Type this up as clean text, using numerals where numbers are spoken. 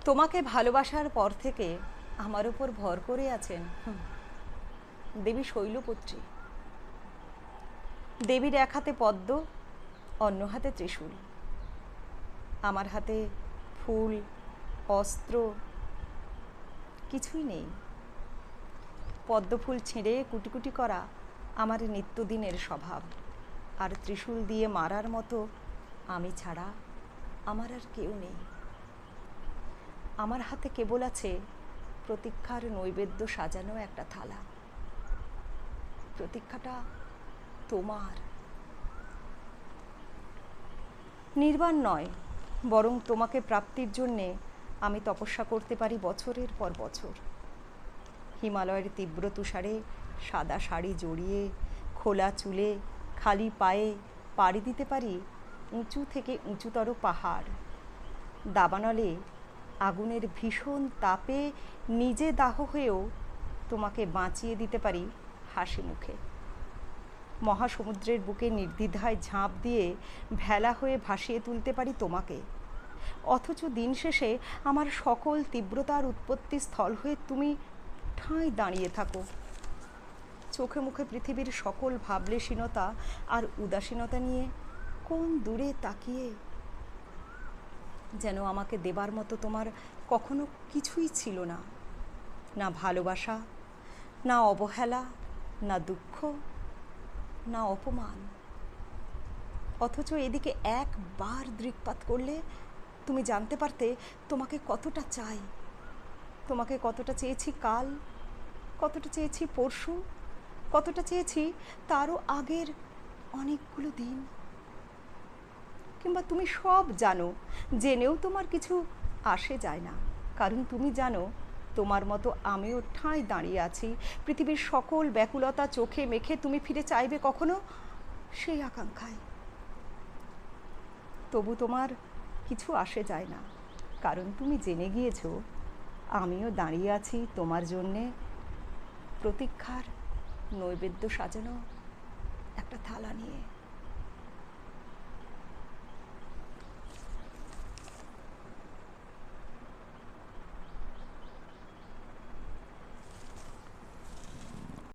তোমাকে ভালোবাসার পর থেকে আমার উপর ভর করে আছেন দেবী শৈলপুত্রী। দেবীর এক হাতে পদ্ম, অন্য হাতে ত্রিশূল। আমার হাতে ফুল, অস্ত্র কিছুই নেই। পদ্মফুল ছিঁড়ে কুটি কুটি করা আমার নিত্যদিনের স্বভাব, আর ত্রিশূল দিয়ে মারার মতো আমি ছাড়া আমার আর কেউ নেই। আমার হাতে কেবল আছে প্রতীক্ষার নৈবেদ্য সাজানো একটা থালা। প্রতীক্ষাটা তোমার, নির্বাণ নয়, বরং তোমাকে প্রাপ্তির জন্যে আমি তপস্যা করতে পারি বছরের পর বছর। হিমালয়ের তীব্র তুষারে সাদা শাড়ি জড়িয়ে খোলা চুলে খালি পায়ে পাড়ি দিতে পারি উঁচু থেকে উঁচুতর পাহাড়। দাবানলে আগুনের ভীষণ তাপে নিজে দাহ হয়েও তোমাকে বাঁচিয়ে দিতে পারি হাসি মুখে। মহাসমুদ্রের বুকে নির্দ্বিধায় ঝাঁপ দিয়ে ভেলা হয়ে ভাসিয়ে তুলতে পারি তোমাকে। অথচ দিন শেষে আমার সকল তীব্রতার উৎপত্তি স্থল হয়ে তুমি ঠাঁই দাঁড়িয়ে থাকো। চোখে মুখে পৃথিবীর সকল ভাবলেশীনতা আর উদাসীনতা নিয়ে কোন দূরে তাকিয়ে, যেন আমাকে দেবার মতো তোমার কখনো কিছুই ছিল না। না ভালোবাসা, না অবহেলা, না দুঃখ, না অপমান। অথচ এদিকে একবার দৃকপাত করলে তুমি জানতে পারতে তোমাকে কতটা চাই। তোমাকে কতটা চেয়েছি কাল, কতটা চেয়েছি পরশু, কতটা চেয়েছি তারও আগের অনেকগুলো দিন। কিংবা তুমি সব জানো, জেনেও তোমার কিছু আসে যায় না, কারণ তুমি জানো তোমার মতো আমিও ঠাঁই দাঁড়িয়ে আছি পৃথিবীর সকল ব্যাকুলতা চোখে মেখে তুমি ফিরে চাইবে কখনো সেই আকাঙ্ক্ষায়। তবু তোমার কিছু আসে যায় না, কারণ তুমি জেনে গিয়েছো আমিও দাঁড়িয়ে আছি তোমার জন্যে প্রতীক্ষার নৈবেদ্য সাজানো একটা থালা নিয়ে।